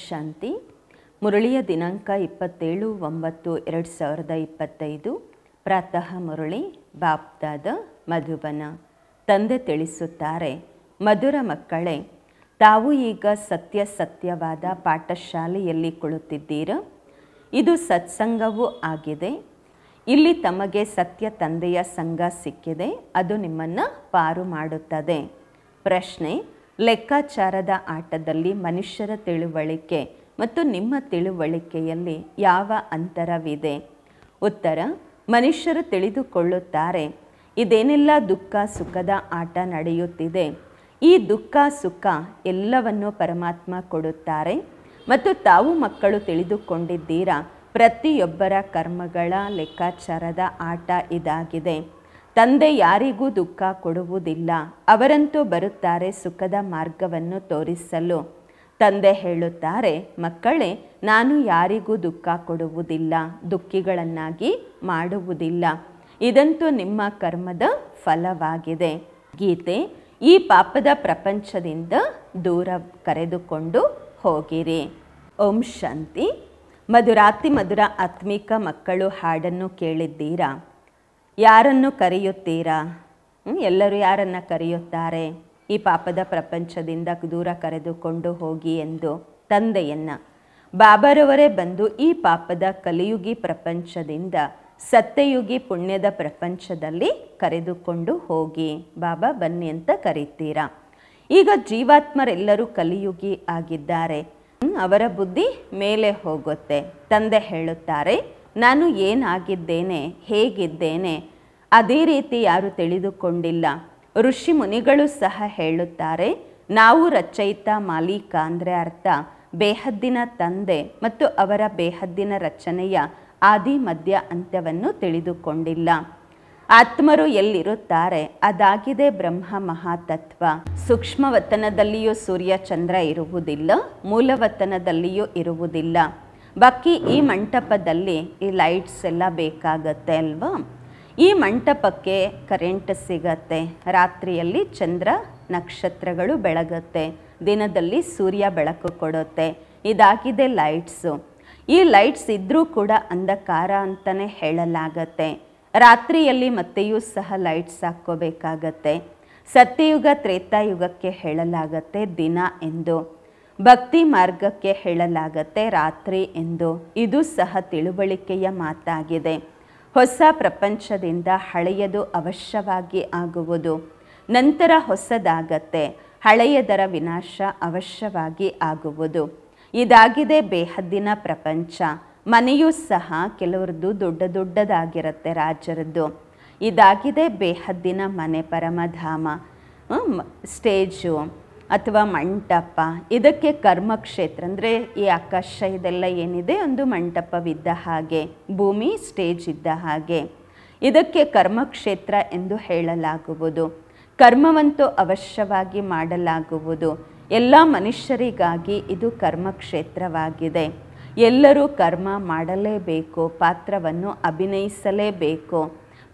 ಶಾಂತಿ. ಮುರಳಿಯ ದಿನಾಂಕ 27/9/2025. ಪ್ರಾತಃ ಮುರಳಿ ಬಾಪ್ದಾದ ಮಧುಬನ. ತಂದೆ ತಿಳಿಸುತ್ತಾರೆ, ಮಧುರ ಮಕ್ಕಳೇ, ತಾವು ಈಗ ಸತ್ಯವಾದ ಪಾಠಶಾಲೆಯಲ್ಲಿ ಕುಳಿತಿದ್ದೀರ. ಇದು ಸತ್ಸಂಗವೂ ಆಗಿದೆ. ಇಲ್ಲಿ ತಮಗೆ ಸತ್ಯ ತಂದೆಯ ಸಂಘ ಸಿಕ್ಕಿದೆ. ಅದು ನಿಮ್ಮನ್ನು ಪಾರು ಮಾಡುತ್ತದೆ. ಪ್ರಶ್ನೆ: ಲೆಕ್ಕಾಚಾರದ ಆಟದಲ್ಲಿ ಮನುಷ್ಯರ ತಿಳುವಳಿಕೆ ಮತ್ತು ನಿಮ್ಮ ತಿಳುವಳಿಕೆಯಲ್ಲಿ ಯಾವ ಅಂತರವಿದೆ? ಉತ್ತರ: ಮನುಷ್ಯರು ತಿಳಿದುಕೊಳ್ಳುತ್ತಾರೆ, ಇದೇನೆಲ್ಲ ದುಃಖ ಸುಖದ ಆಟ ನಡೆಯುತ್ತಿದೆ. ಈ ದುಃಖ ಸುಖ ಎಲ್ಲವನ್ನು ಪರಮಾತ್ಮ ಕೊಡುತ್ತಾರೆ ಮತ್ತು ತಾವು ಮಕ್ಕಳು ತಿಳಿದುಕೊಂಡಿದ್ದೀರಾ, ಪ್ರತಿಯೊಬ್ಬರ ಕರ್ಮಗಳ ಲೆಕ್ಕಾಚಾರದ ಆಟ ಇದಾಗಿದೆ. ತಂದೆ ಯಾರಿಗೂ ದುಃಖ ಕೊಡುವುದಿಲ್ಲ. ಅವರಂತೂ ಬರುತ್ತಾರೆ ಸುಖದ ಮಾರ್ಗವನ್ನು ತೋರಿಸಲು. ತಂದೆ ಹೇಳುತ್ತಾರೆ, ಮಕ್ಕಳೇ, ನಾನು ಯಾರಿಗೂ ದುಃಖ ಕೊಡುವುದಿಲ್ಲ, ದುಃಖಿಗಳನ್ನಾಗಿ ಮಾಡುವುದಿಲ್ಲ. ಇದಂತೂ ನಿಮ್ಮ ಕರ್ಮದ ಫಲವಾಗಿದೆ. ಗೀತೆ: ಈ ಪಾಪದ ಪ್ರಪಂಚದಿಂದ ದೂರ ಕರೆದುಕೊಂಡು ಹೋಗಿರಿ. ಓಂ ಶಾಂತಿ. ಮಧುರಾತಿ ಮಧುರ ಆತ್ಮಿಕ ಮಕ್ಕಳು, ಹಾಡನ್ನು ಕೇಳಿದ್ದೀರಾ? ಯಾರನ್ನು ಕರೆಯುತ್ತೀರಾ? ಎಲ್ಲರೂ ಯಾರನ್ನು ಕರೆಯುತ್ತಾರೆ? ಈ ಪಾಪದ ಪ್ರಪಂಚದಿಂದ ದೂರ ಕರೆದುಕೊಂಡು ಹೋಗಿ ಎಂದು ತಂದೆಯನ್ನು. ಬಾಬಾರವರೇ ಬಂದು ಈ ಪಾಪದ ಕಲಿಯುಗಿ ಪ್ರಪಂಚದಿಂದ ಸತ್ಯಯುಗಿ ಪುಣ್ಯದ ಪ್ರಪಂಚದಲ್ಲಿ ಕರೆದುಕೊಂಡು ಹೋಗಿ. ಬಾಬಾ ಬನ್ನಿ ಅಂತ ಕರೀತೀರಾ. ಈಗ ಜೀವಾತ್ಮರೆಲ್ಲರೂ ಕಲಿಯುಗಿ ಆಗಿದ್ದಾರೆ. ಅವರ ಬುದ್ಧಿ ಮೇಲೆ ಹೋಗುತ್ತೆ. ತಂದೆ ಹೇಳುತ್ತಾರೆ, ನಾನು ಏನಾಗಿದ್ದೇನೆ, ಹೇಗಿದ್ದೇನೆ, ಅದೇ ರೀತಿ ಯಾರು ತಿಳಿದುಕೊಂಡಿಲ್ಲ. ಋಷಿ ಮುನಿಗಳು ಸಹ ಹೇಳುತ್ತಾರೆ, ನಾವು ರಚಯಿತ ಮಾಲೀಕ ಅಂದರೆ ಅರ್ಥ ಬೇಹದ್ದಿನ ತಂದೆ ಮತ್ತು ಅವರ ಬೇಹದ್ದಿನ ರಚನೆಯ ಆದಿ ಮಧ್ಯ ಅಂತ್ಯವನ್ನು ತಿಳಿದುಕೊಂಡಿಲ್ಲ. ಆತ್ಮರು ಎಲ್ಲಿರುತ್ತಾರೆ ಅದಾಗಿದೆ ಬ್ರಹ್ಮ ಮಹಾತತ್ವ. ಸೂಕ್ಷ್ಮವತನದಲ್ಲಿಯೂ ಸೂರ್ಯ ಚಂದ್ರ ಇರುವುದಿಲ್ಲ, ಮೂಲವತನದಲ್ಲಿಯೂ ಇರುವುದಿಲ್ಲ. ಬಾಕಿ ಈ ಮಂಟಪದಲ್ಲಿ ಈ ಲೈಟ್ಸ್ ಎಲ್ಲ ಬೇಕಾಗತ್ತೆ ಅಲ್ವಾ? ಈ ಮಂಟಪಕ್ಕೆ ಕರೆಂಟ್ ಸಿಗತ್ತೆ. ರಾತ್ರಿಯಲ್ಲಿ ಚಂದ್ರ ನಕ್ಷತ್ರಗಳು ಬೆಳಗತ್ತೆ, ದಿನದಲ್ಲಿ ಸೂರ್ಯ ಬೆಳಕು ಕೊಡುತ್ತೆ. ಇದಾಗಿದೆ ಲೈಟ್ಸು. ಈ ಲೈಟ್ಸ್ ಇದ್ದರೂ ಕೂಡ ಅಂಧಕಾರ ಅಂತಲೇ ಹೇಳಲಾಗತ್ತೆ. ರಾತ್ರಿಯಲ್ಲಿ ಮತ್ತೆಯೂ ಸಹ ಲೈಟ್ಸ್ ಹಾಕ್ಕೋಬೇಕಾಗತ್ತೆ. ಸತ್ಯಯುಗ ತ್ರೇತಾಯುಗಕ್ಕೆ ಹೇಳಲಾಗತ್ತೆ ದಿನ ಎಂದು, ಭಕ್ತಿ ಮಾರ್ಗಕ್ಕೆ ಹೇಳಲಾಗತ್ತೆ ರಾತ್ರಿ ಎಂದು. ಇದು ಸಹ ತಿಳುವಳಿಕೆಯ ಮಾತಾಗಿದೆ. ಹೊಸ ಪ್ರಪಂಚದಿಂದ ಹಳೆಯದು ಅವಶ್ಯವಾಗಿ ಆಗುವುದು, ನಂತರ ಹೊಸದಾಗತ್ತೆ. ಹಳೆಯದರ ವಿನಾಶ ಅವಶ್ಯವಾಗಿ ಆಗುವುದು. ಇದಾಗಿದೆ ಬೇಹದ್ದಿನ ಪ್ರಪಂಚ. ಮನೆಯೂ ಸಹ ಕೆಲವ್ರದ್ದು ದೊಡ್ಡದಾಗಿರುತ್ತೆ, ರಾಜರದ್ದು. ಇದಾಗಿದೆ ಬೇಹದ್ದಿನ ಮನೆ, ಪರಮಧಾಮ, ಸ್ಟೇಜು ಅಥವಾ ಮಂಟಪ. ಇದಕ್ಕೆ ಕರ್ಮಕ್ಷೇತ್ರ ಅಂದರೆ ಈ ಆಕಾಶ ಇದೆಲ್ಲ ಏನಿದೆ ಒಂದು ಮಂಟಪವಿದ್ದ ಹಾಗೆ, ಭೂಮಿ ಸ್ಟೇಜ್ ಇದ್ದ ಹಾಗೆ. ಇದಕ್ಕೆ ಕರ್ಮಕ್ಷೇತ್ರ ಎಂದು ಹೇಳಲಾಗುವುದು. ಕರ್ಮವಂತೂ ಅವಶ್ಯವಾಗಿ ಮಾಡಲಾಗುವುದು. ಎಲ್ಲ ಮನುಷ್ಯರಿಗಾಗಿ ಇದು ಕರ್ಮಕ್ಷೇತ್ರವಾಗಿದೆ. ಎಲ್ಲರೂ ಕರ್ಮ ಮಾಡಲೇಬೇಕು, ಪಾತ್ರವನ್ನು ಅಭಿನಯಿಸಲೇಬೇಕು.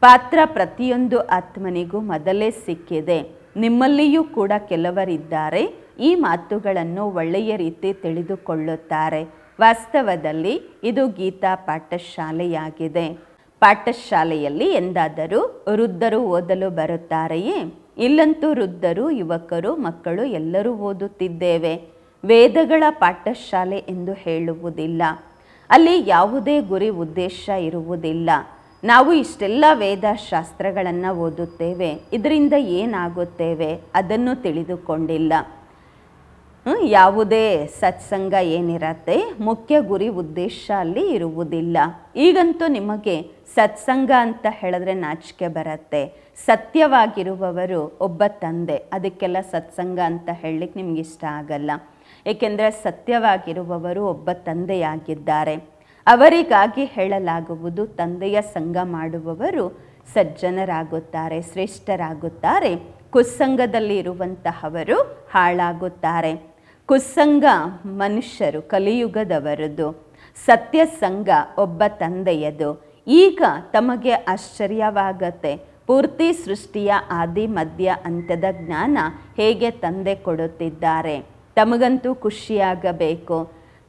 ಪಾತ್ರ ಪ್ರತಿಯೊಂದು ಆತ್ಮನಿಗೂ ಮೊದಲೇ ಸಿಕ್ಕಿದೆ. ನಿಮ್ಮಲ್ಲಿಯೂ ಕೂಡ ಕೆಲವರಿದ್ದಾರೆ ಈ ಮಾತುಗಳನ್ನು ಒಳ್ಳೆಯ ರೀತಿ ತಿಳಿದುಕೊಳ್ಳುತ್ತಾರೆ. ವಾಸ್ತವದಲ್ಲಿ ಇದು ಗೀತಾ ಪಾಠಶಾಲೆಯಾಗಿದೆ. ಪಾಠಶಾಲೆಯಲ್ಲಿ ಎಂದಾದರೂ ವೃದ್ಧರು ಓದಲು ಬರುತ್ತಾರೆಯೇ? ಇಲ್ಲಂತೂ ವೃದ್ಧರು, ಯುವಕರು, ಮಕ್ಕಳು ಎಲ್ಲರೂ ಓದುತ್ತಿದ್ದೇವೆ. ವೇದಗಳ ಪಾಠಶಾಲೆ ಎಂದು ಹೇಳುವುದಿಲ್ಲ. ಅಲ್ಲಿ ಯಾವುದೇ ಗುರಿ ಉದ್ದೇಶ ಇರುವುದಿಲ್ಲ. ನಾವು ಇಷ್ಟೆಲ್ಲ ವೇದ ಶಾಸ್ತ್ರಗಳನ್ನು ಓದುತ್ತೇವೆ, ಇದರಿಂದ ಏನಾಗುತ್ತೇವೆ ಅದನ್ನು ತಿಳಿದುಕೊಂಡಿಲ್ಲ. ಯಾವುದೇ ಸತ್ಸಂಗ ಏನಿರತ್ತೆ, ಮುಖ್ಯ ಗುರಿ ಉದ್ದೇಶ ಅಲ್ಲಿ ಇರುವುದಿಲ್ಲ. ಈಗಂತೂ ನಿಮಗೆ ಸತ್ಸಂಗ ಅಂತ ಹೇಳಿದ್ರೆ ನಾಚಿಕೆ ಬರುತ್ತೆ. ಸತ್ಯವಾಗಿರುವವರು ಒಬ್ಬ ತಂದೆ, ಅದಕ್ಕೆಲ್ಲ ಸತ್ಸಂಗ ಅಂತ ಹೇಳಲಿಕ್ಕೆ ನಿಮ್ಗೆ ಇಷ್ಟ ಆಗಲ್ಲ. ಏಕೆಂದರೆ ಸತ್ಯವಾಗಿರುವವರು ಒಬ್ಬ ತಂದೆಯಾಗಿದ್ದಾರೆ. ಅವರಿಗಾಗಿ ಹೇಳಲಾಗುವುದು, ತಂದೆಯ ಸಂಘ ಮಾಡುವವರು ಸಜ್ಜನರಾಗುತ್ತಾರೆ, ಶ್ರೇಷ್ಠರಾಗುತ್ತಾರೆ. ಕುಸ್ಸಂಗದಲ್ಲಿ ಇರುವಂತಹವರು ಹಾಳಾಗುತ್ತಾರೆ. ಕುಸ್ಸಂಗ ಮನುಷ್ಯರು ಕಲಿಯುಗದವರದು, ಸತ್ಯ ಸಂಘ ಒಬ್ಬ ತಂದೆಯದು. ಈಗ ತಮಗೆ ಆಶ್ಚರ್ಯವಾಗತ್ತೆ, ಪೂರ್ತಿ ಸೃಷ್ಟಿಯ ಆದಿ ಮಧ್ಯ ಅಂತ್ಯದ ಜ್ಞಾನ ಹೇಗೆ ತಂದೆ ಕೊಡುತ್ತಿದ್ದಾರೆ. ತಮಗಂತೂ ಖುಷಿಯಾಗಬೇಕು.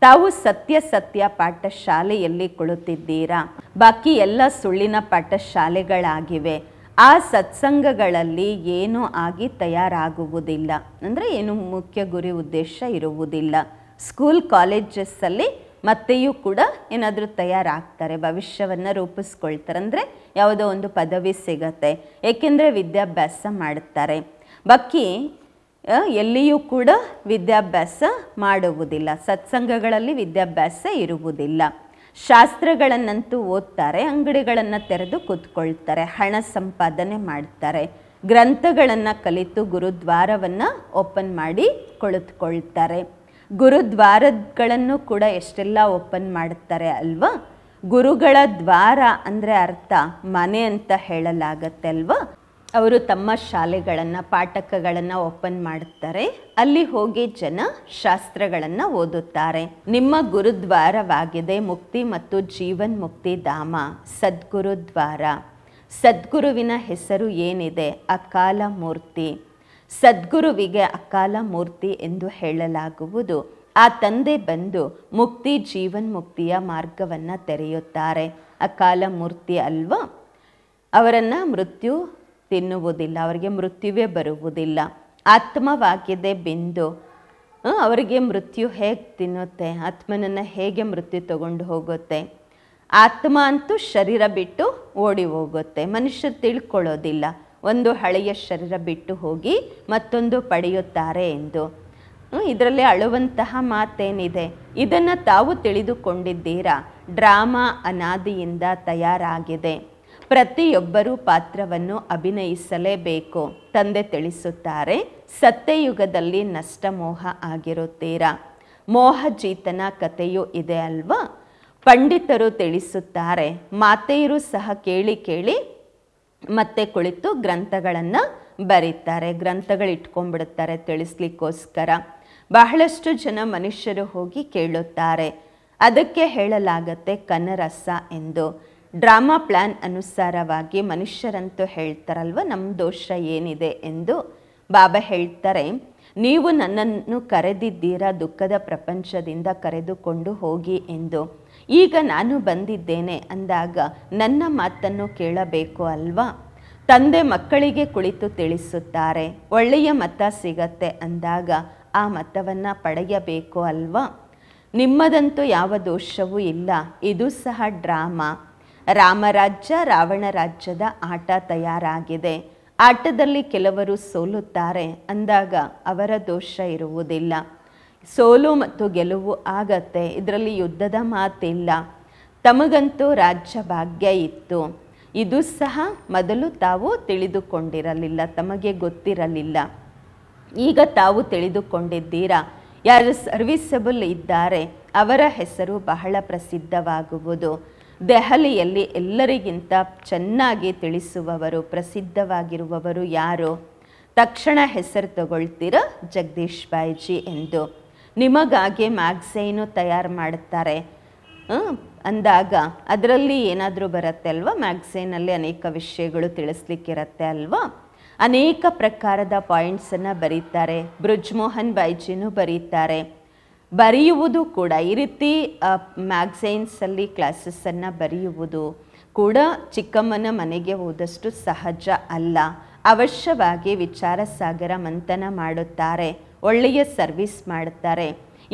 ತಾವು ಸತ್ಯ ಪಾಠಶಾಲೆಯಲ್ಲಿ ಕುಳಿತಿದ್ದೀರಾ, ಬಾಕಿ ಎಲ್ಲ ಸುಳ್ಳಿನ ಪಾಠಶಾಲೆಗಳಾಗಿವೆ. ಆ ಸತ್ಸಂಗಗಳಲ್ಲಿ ಏನೂ ಆಗಿ ತಯಾರಾಗುವುದಿಲ್ಲ, ಅಂದರೆ ಏನು ಮುಖ್ಯ ಗುರಿ ಉದ್ದೇಶ ಇರುವುದಿಲ್ಲ. ಸ್ಕೂಲ್ ಕಾಲೇಜಸ್ಸಲ್ಲಿ ಮತ್ತೆಯೂ ಕೂಡ ಏನಾದರೂ ತಯಾರಾಗ್ತಾರೆ, ಭವಿಷ್ಯವನ್ನು ರೂಪಿಸ್ಕೊಳ್ತಾರೆ, ಅಂದರೆ ಯಾವುದೋ ಒಂದು ಪದವಿ ಸಿಗತ್ತೆ, ಏಕೆಂದರೆ ವಿದ್ಯಾಭ್ಯಾಸ ಮಾಡುತ್ತಾರೆ. ಬಾಕಿ ಎಲ್ಲಿಯೂ ಕೂಡ ವಿದ್ಯಾಭ್ಯಾಸ ಮಾಡುವುದಿಲ್ಲ, ಸತ್ಸಂಗಗಳಲ್ಲಿ ವಿದ್ಯಾಭ್ಯಾಸ ಇರುವುದಿಲ್ಲ. ಶಾಸ್ತ್ರಗಳನ್ನಂತೂ ಓದ್ತಾರೆ, ಅಂಗಡಿಗಳನ್ನು ತೆರೆದು ಕೂತ್ಕೊಳ್ತಾರೆ, ಹಣ ಸಂಪಾದನೆ ಮಾಡ್ತಾರೆ, ಗ್ರಂಥಗಳನ್ನು ಕಲಿತು ಗುರುದ್ವಾರವನ್ನು ಓಪನ್ ಮಾಡಿ ಕುಳಿತುಕೊಳ್ತಾರೆ. ಗುರುದ್ವಾರಗಳನ್ನು ಕೂಡ ಎಷ್ಟೆಲ್ಲ ಓಪನ್ ಮಾಡುತ್ತಾರೆ ಅಲ್ವಾ. ಗುರುಗಳ ದ್ವಾರ ಅಂದರೆ ಅರ್ಥ ಮನೆ ಅಂತ ಹೇಳಲಾಗತ್ತೆ ಅಲ್ವಾ. ಅವರು ತಮ್ಮ ಶಾಲೆಗಳನ್ನು ಪಾಠಕಗಳನ್ನು ಓಪನ್ ಮಾಡುತ್ತಾರೆ, ಅಲ್ಲಿ ಹೋಗಿ ಜನ ಶಾಸ್ತ್ರಗಳನ್ನು ಓದುತ್ತಾರೆ. ನಿಮ್ಮ ಗುರುದ್ವಾರವಾಗಿದೆ ಮುಕ್ತಿ ಮತ್ತು ಜೀವನ್ ಮುಕ್ತಿ ಧಾಮ ಸದ್ಗುರುದ್ವಾರ. ಸದ್ಗುರುವಿನ ಹೆಸರು ಏನಿದೆ? ಅಕಾಲ ಮೂರ್ತಿ. ಸದ್ಗುರುವಿಗೆ ಅಕಾಲ ಮೂರ್ತಿ ಎಂದು ಹೇಳಲಾಗುವುದು. ಆ ತಂದೆ ಬಂದು ಮುಕ್ತಿ ಜೀವನ್ ಮುಕ್ತಿಯ ಮಾರ್ಗವನ್ನು ತೆರೆಯುತ್ತಾರೆ. ಅಕಾಲ ಮೂರ್ತಿ ಅಲ್ವಾ. ಅವರನ್ನು ಮೃತ್ಯು ತಿನ್ನುವುದಿಲ್ಲ, ಅವರಿಗೆ ಮೃತ್ಯುವೇ ಬರುವುದಿಲ್ಲ. ಆತ್ಮವಾಗಿದೆ ಬಿಂದು, ಅವರಿಗೆ ಮೃತ್ಯು ಹೇಗೆ ತಿನ್ನುತ್ತೆ? ಆತ್ಮನನ್ನು ಹೇಗೆ ಮೃತ್ಯು ತಗೊಂಡು ಹೋಗುತ್ತೆ? ಆತ್ಮ ಅಂತೂ ಶರೀರ ಬಿಟ್ಟು ಓಡಿ ಹೋಗುತ್ತೆ, ಮನುಷ್ಯರು ತಿಳ್ಕೊಳ್ಳೋದಿಲ್ಲ. ಒಂದು ಹಳೆಯ ಶರೀರ ಬಿಟ್ಟು ಹೋಗಿ ಮತ್ತೊಂದು ಪಡೆಯುತ್ತಾರೆ ಎಂದು. ಇದರಲ್ಲಿ ಅಳುವಂತಹ ಮಾತೇನಿದೆ? ಇದನ್ನು ತಾವು ತಿಳಿದುಕೊಂಡಿದ್ದೀರಾ. ಡ್ರಾಮಾ ಅನಾದಿಯಿಂದ ತಯಾರಾಗಿದೆ, ಪ್ರತಿಯೊಬ್ಬರೂ ಪಾತ್ರವನ್ನು ಅಭಿನಯಿಸಲೇಬೇಕು. ತಂದೆ ತಿಳಿಸುತ್ತಾರೆ, ಸತ್ಯಯುಗದಲ್ಲಿ ನಷ್ಟ ಮೋಹ ಆಗಿರುತ್ತೀರಾ. ಮೋಹಜೀತನ ಕಥೆಯೂ ಇದೆ ಅಲ್ವಾ. ಪಂಡಿತರು ತಿಳಿಸುತ್ತಾರೆ, ಮಾತೆಯರು ಸಹ ಕೇಳಿ ಕೇಳಿ ಮತ್ತೆ ಕುಳಿತು ಗ್ರಂಥಗಳನ್ನು ಬರೀತಾರೆ, ಗ್ರಂಥಗಳು ಇಟ್ಕೊಂಡ್ಬಿಡುತ್ತಾರೆ ತಿಳಿಸ್ಲಿಕ್ಕೋಸ್ಕರ. ಬಹಳಷ್ಟು ಜನ ಮನುಷ್ಯರು ಹೋಗಿ ಕೇಳುತ್ತಾರೆ, ಅದಕ್ಕೆ ಹೇಳಲಾಗತ್ತೆ ಕನರಸ ಎಂದು. ಡ್ರಾಮಾ ಪ್ಲ್ಯಾನ್ ಅನುಸಾರವಾಗಿ ಮನುಷ್ಯರಂತೂ ಹೇಳ್ತಾರಲ್ವ ನಮ್ಮ ದೋಷ ಏನಿದೆ ಎಂದು. ಬಾಬಾ ಹೇಳ್ತಾರೆ, ನೀವು ನನ್ನನ್ನು ಕರೆದಿದ್ದೀರಾ ದುಃಖದ ಪ್ರಪಂಚದಿಂದ ಕರೆದುಕೊಂಡು ಹೋಗಿ ಎಂದು. ಈಗ ನಾನು ಬಂದಿದ್ದೇನೆ ಅಂದಾಗ ನನ್ನ ಮಾತನ್ನು ಕೇಳಬೇಕು ಅಲ್ವಾ. ತಂದೆ ಮಕ್ಕಳಿಗೆ ಕುಳಿತು ತಿಳಿಸುತ್ತಾರೆ, ಒಳ್ಳೆಯ ಮತ ಸಿಗತ್ತೆ ಅಂದಾಗ ಆ ಮತವನ್ನು ಪಡೆಯಬೇಕು ಅಲ್ವಾ. ನಿಮ್ಮದಂತೂ ಯಾವ ದೋಷವೂ ಇಲ್ಲ, ಇದು ಸಹ ಡ್ರಾಮಾ. ರಾಮರಾಜ್ಯ ರಾವಣ ರಾಜ್ಯದ ಆಟ ತಯಾರಾಗಿದೆ. ಆಟದಲ್ಲಿ ಕೆಲವರು ಸೋಲುತ್ತಾರೆ ಅಂದಾಗ ಅವರ ದೋಷ ಇರುವುದಿಲ್ಲ. ಸೋಲು ಮತ್ತು ಗೆಲುವು ಆಗತ್ತೆ, ಇದರಲ್ಲಿ ಯುದ್ಧದ ಮಾತಿಲ್ಲ. ತಮಗಂತೂ ರಾಜ್ಯ ಭಾಗ್ಯ ಇತ್ತು, ಇದು ಸಹ ಮೊದಲು ತಾವು ತಿಳಿದುಕೊಂಡಿರಲಿಲ್ಲ, ತಮಗೆ ಗೊತ್ತಿರಲಿಲ್ಲ. ಈಗ ತಾವು ತಿಳಿದುಕೊಂಡಿದ್ದೀರಾ. ಯಾರು ಸರ್ವಿಸಬಲ್ ಇದ್ದಾರೆ ಅವರ ಹೆಸರು ಬಹಳ ಪ್ರಸಿದ್ಧವಾಗುವುದು. ದೆಹಲಿಯಲ್ಲಿ ಎಲ್ಲರಿಗಿಂತ ಚೆನ್ನಾಗಿ ತಿಳಿಸುವವರು ಪ್ರಸಿದ್ಧವಾಗಿರುವವರು ಯಾರು? ತಕ್ಷಣ ಹೆಸರು ತಗೊಳ್ತೀರ, ಜಗದೀಶ್ ಬಾಯ್ಜಿ ಎಂದು. ನಿಮಗಾಗಿ ಮ್ಯಾಗ್ಝೈನು ತಯಾರು ಮಾಡುತ್ತಾರೆ ಅಂದಾಗ ಅದರಲ್ಲಿ ಏನಾದರೂ ಬರುತ್ತೆ ಅಲ್ವಾ. ಮ್ಯಾಗ್ಝೈನಲ್ಲಿ ಅನೇಕ ವಿಷಯಗಳು ತಿಳಿಸ್ಲಿಕ್ಕಿರತ್ತೆ ಅಲ್ವಾ. ಅನೇಕ ಪ್ರಕಾರದ ಪಾಯಿಂಟ್ಸನ್ನು ಬರೀತಾರೆ. ಬ್ರಿಜ್ಮೋಹನ್ ಬಾಯ್ಜಿನೂ ಬರೀತಾರೆ. ಬರೆಯುವುದು ಕೂಡ ಈ ರೀತಿ ಮ್ಯಾಗ್ಝೈನ್ಸಲ್ಲಿ ಕ್ಲಾಸಸ್ಸನ್ನು ಬರೆಯುವುದು ಕೂಡ ಚಿಕ್ಕಮ್ಮನ ಮನೆಗೆ ಹೋದಷ್ಟು ಸಹಜ ಅಲ್ಲ. ಅವಶ್ಯವಾಗಿ ವಿಚಾರ ಸಾಗರ ಮಂಥನ ಮಾಡುತ್ತಾರೆ, ಒಳ್ಳೆಯ ಸರ್ವಿಸ್ ಮಾಡುತ್ತಾರೆ.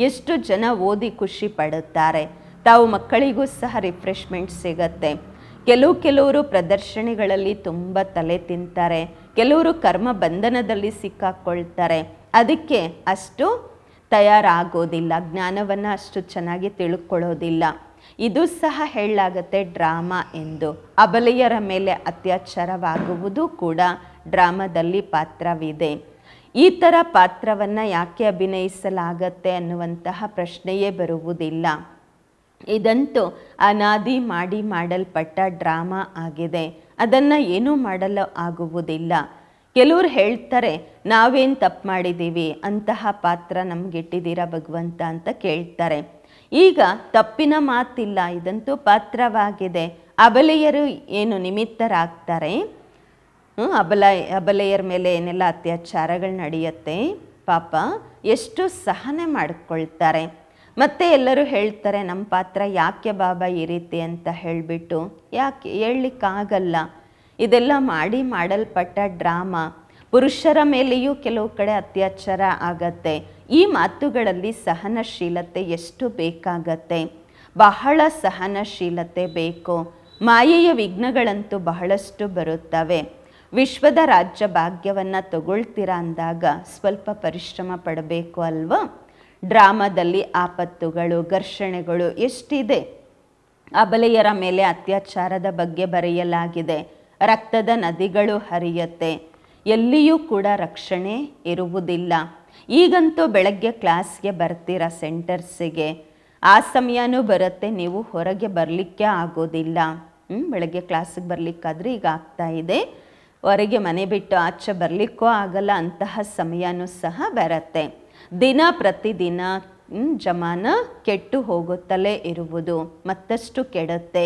ಎಷ್ಟು ಜನ ಓದಿ ಖುಷಿ ಪಡುತ್ತಾರೆ. ತಾವು ಮಕ್ಕಳಿಗೂ ಸಹ ರಿಫ್ರೆಶ್ಮೆಂಟ್ ಸಿಗತ್ತೆ. ಕೆಲವರು ಪ್ರದರ್ಶನಗಳಲ್ಲಿ ತುಂಬ ತಲೆ ತಿಂತಾರೆ, ಕೆಲವರು ಕರ್ಮ ಬಂಧನದಲ್ಲಿ ಸಿಕ್ಕಾಕ್ಕೊಳ್ತಾರೆ. ಅದಕ್ಕೆ ಅಷ್ಟು ತಯಾರಾಗೋದಿಲ್ಲ, ಜ್ಞಾನವನ್ನು ಅಷ್ಟು ಚೆನ್ನಾಗಿ ತಿಳ್ಕೊಳ್ಳೋದಿಲ್ಲ. ಇದು ಸಹ ಹೇಳಲಾಗತ್ತೆ ಡ್ರಾಮಾ ಎಂದು. ಅಬಲೆಯರ ಮೇಲೆ ಅತ್ಯಾಚಾರವಾಗುವುದು ಕೂಡ ಡ್ರಾಮಾದಲ್ಲಿ ಪಾತ್ರವಿದೆ. ಈ ಥರ ಪಾತ್ರವನ್ನು ಯಾಕೆ ಅಭಿನಯಿಸಲಾಗತ್ತೆ ಅನ್ನುವಂತಹ ಪ್ರಶ್ನೆಯೇ ಬರುವುದಿಲ್ಲ. ಇದಂತೂ ಅನಾದಿ ಮಾಡಲ್ಪಟ್ಟ ಡ್ರಾಮಾ ಆಗಿದೆ, ಅದನ್ನು ಏನೂ ಮಾಡಲು ಆಗುವುದಿಲ್ಲ. ಕೆಲವರು ಹೇಳ್ತಾರೆ, ನಾವೇನು ತಪ್ಪು ಮಾಡಿದ್ದೀವಿ, ಅಂತಹ ಪಾತ್ರ ನಮಗಿಟ್ಟಿದ್ದೀರಾ ಭಗವಂತ ಅಂತ ಕೇಳ್ತಾರೆ. ಈಗ ತಪ್ಪಿನ ಮಾತಿಲ್ಲ, ಇದಂತೂ ಪಾತ್ರವಾಗಿದೆ. ಅಬಲೆಯರು ಏನು ನಿಮಿತ್ತರಾಗ್ತಾರೆ. ಅಬಲೆಯರ ಮೇಲೆ ಏನೆಲ್ಲ ಅತ್ಯಾಚಾರಗಳು ನಡೆಯುತ್ತೆ, ಪಾಪ ಎಷ್ಟು ಸಹನೆ ಮಾಡಿಕೊಳ್ತಾರೆ. ಮತ್ತೆ ಎಲ್ಲರೂ ಹೇಳ್ತಾರೆ ನಮ್ಮ ಪಾತ್ರ ಯಾಕೆ ಬಾಬಾ ಈ ರೀತಿ ಅಂತ ಹೇಳಿಬಿಟ್ಟು, ಯಾಕೆ ಹೇಳಲಿಕ್ಕಾಗಲ್ಲ. ಇದೆಲ್ಲ ಮಾಡಲ್ಪಟ್ಟ ಡ್ರಾಮಾ. ಪುರುಷರ ಮೇಲೆಯೂ ಕೆಲವು ಕಡೆ ಅತ್ಯಾಚಾರ ಆಗತ್ತೆ. ಈ ಮಾತುಗಳಲ್ಲಿ ಸಹನಶೀಲತೆ ಎಷ್ಟು ಬೇಕಾಗತ್ತೆ, ಬಹಳ ಸಹನಶೀಲತೆ ಬೇಕು. ಮಾಯೆಯ ವಿಘ್ನಗಳಂತೂ ಬಹಳಷ್ಟು ಬರುತ್ತವೆ. ವಿಶ್ವದ ರಾಜ್ಯ ಭಾಗ್ಯವನ್ನು ತಗೊಳ್ತೀರಾ ಅಂದಾಗ ಸ್ವಲ್ಪ ಪರಿಶ್ರಮ ಪಡಬೇಕು ಅಲ್ವಾ. ಡ್ರಾಮಾದಲ್ಲಿ ಆಪತ್ತುಗಳು, ಘರ್ಷಣೆಗಳು ಎಷ್ಟಿದೆ. ಅಬಲೆಯರ ಮೇಲೆ ಅತ್ಯಾಚಾರದ ಬಗ್ಗೆ ಬರೆಯಲಾಗಿದೆ. ರಕ್ತದ ನದಿಗಳು ಹರಿಯತ್ತೆ. ಎಲ್ಲಿಯೂ ಕೂಡ ರಕ್ಷಣೆ ಇರುವುದಿಲ್ಲ. ಈಗಂತೂ ಬೆಳಗ್ಗೆ ಕ್ಲಾಸ್ಗೆ ಬರ್ತೀರಾ ಸೆಂಟರ್ಸಿಗೆ, ಆ ಸಮಯನೂ ಬರುತ್ತೆ, ನೀವು ಹೊರಗೆ ಬರಲಿಕ್ಕೆ ಆಗೋದಿಲ್ಲ. ಬೆಳಗ್ಗೆ ಕ್ಲಾಸಿಗೆ ಬರಲಿಕ್ಕಾದ್ರೆ ಈಗ ಆಗ್ತಾ ಇದೆ, ಹೊರಗೆ ಮನೆ ಬಿಟ್ಟು ಆಚೆ ಬರಲಿಕ್ಕೂ ಆಗಲ್ಲ, ಅಂತಹ ಸಮಯನೂ ಸಹ ಬರುತ್ತೆ. ದಿನ ಪ್ರತಿದಿನ ಜಮಾನ ಕೆಟ್ಟು ಹೋಗುತ್ತಲೇ ಇರುವುದು, ಮತ್ತಷ್ಟು ಕೆಡುತ್ತೆ.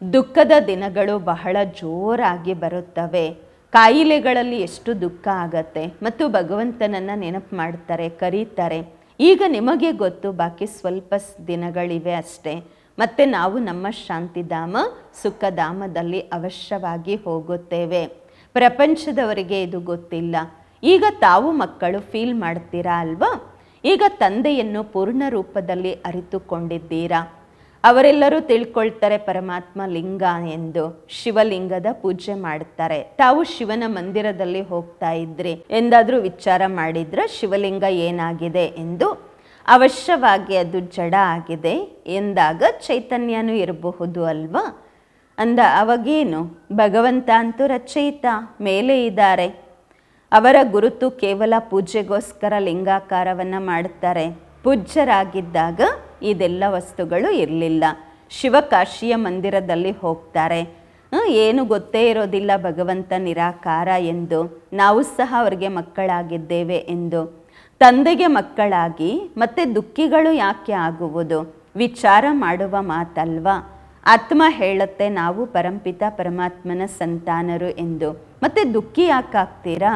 ದುಃಖದ ದಿನಗಳು ಬಹಳ ಜೋರಾಗಿ ಬರುತ್ತವೆ. ಕಾಯಿಲೆಗಳಲ್ಲಿ ಎಷ್ಟು ದುಃಖ ಆಗತ್ತೆ. ಮತ್ತು ಭಗವಂತನನ್ನು ನೆನಪು ಮಾಡ್ತಾರೆ, ಕರೀತಾರೆ. ಈಗ ನಿಮಗೆ ಗೊತ್ತು, ಬಾಕಿ ಸ್ವಲ್ಪ ದಿನಗಳಿವೆ ಅಷ್ಟೇ. ಮತ್ತು ನಾವು ನಮ್ಮ ಶಾಂತಿಧಾಮ ಸುಖಧಾಮದಲ್ಲಿ ಅವಶ್ಯವಾಗಿ ಹೋಗುತ್ತೇವೆ. ಪ್ರಪಂಚದವರಿಗೆ ಇದು ಗೊತ್ತಿಲ್ಲ. ಈಗ ತಾವು ಮಕ್ಕಳು ಫೀಲ್ ಮಾಡ್ತೀರಾ ಅಲ್ವಾ. ಈಗ ತಂದೆಯನ್ನು ಪೂರ್ಣ ರೂಪದಲ್ಲಿ ಅರಿತುಕೊಂಡಿದ್ದೀರಾ. ಅವರೆಲ್ಲರೂ ತಿಳ್ಕೊಳ್ತಾರೆ ಪರಮಾತ್ಮ ಲಿಂಗ ಎಂದು. ಶಿವಲಿಂಗದ ಪೂಜೆ ಮಾಡ್ತಾರೆ. ತಾವು ಶಿವನ ಮಂದಿರದಲ್ಲಿ ಹೋಗ್ತಾ ಇದ್ರಿ ಎಂದಾದರೂ ವಿಚಾರ ಮಾಡಿದ್ರೆ ಶಿವಲಿಂಗ ಏನಾಗಿದೆ ಎಂದು. ಅವಶ್ಯವಾಗಿ ಅದು ಜಡ ಆಗಿದೆ ಎಂದಾಗ ಚೈತನ್ಯನೂ ಇರಬಹುದು ಅಲ್ವಾ. ಅವಾಗೇನು, ಭಗವಂತ ಅಂತೂ ರಚಯಿತ ಮೇಲೆ ಇದ್ದಾರೆ. ಅವರ ಗುರುತು ಕೇವಲ ಪೂಜೆಗೋಸ್ಕರ ಲಿಂಗಾಕಾರವನ್ನು ಮಾಡ್ತಾರೆ. ಪೂಜ್ಯರಾಗಿದ್ದಾಗ ಇದೆಲ್ಲ ವಸ್ತುಗಳು ಇರಲಿಲ್ಲ. ಶಿವಕಾಶಿಯ ಮಂದಿರದಲ್ಲಿ ಹೋಗ್ತಾರೆ, ಏನು ಗೊತ್ತೇ ಇರೋದಿಲ್ಲ ಭಗವಂತ ನಿರಾಕಾರ ಎಂದು. ನಾವು ಸಹ ಅವರಿಗೆ ಮಕ್ಕಳಾಗಿದ್ದೇವೆ ಎಂದು. ತಂದೆಗೆ ಮಕ್ಕಳಾಗಿ ಮತ್ತೆ ದುಃಖಿಗಳು ಯಾಕೆ ಆಗುವುದು? ವಿಚಾರ ಮಾಡುವ ಮಾತಲ್ವಾ. ಆತ್ಮ ಹೇಳುತ್ತೆ ನಾವು ಪರಂಪಿತ ಪರಮಾತ್ಮನ ಸಂತಾನರು ಎಂದು. ಮತ್ತೆ ದುಃಖಿ ಯಾಕಾಗ್ತೀರಾ?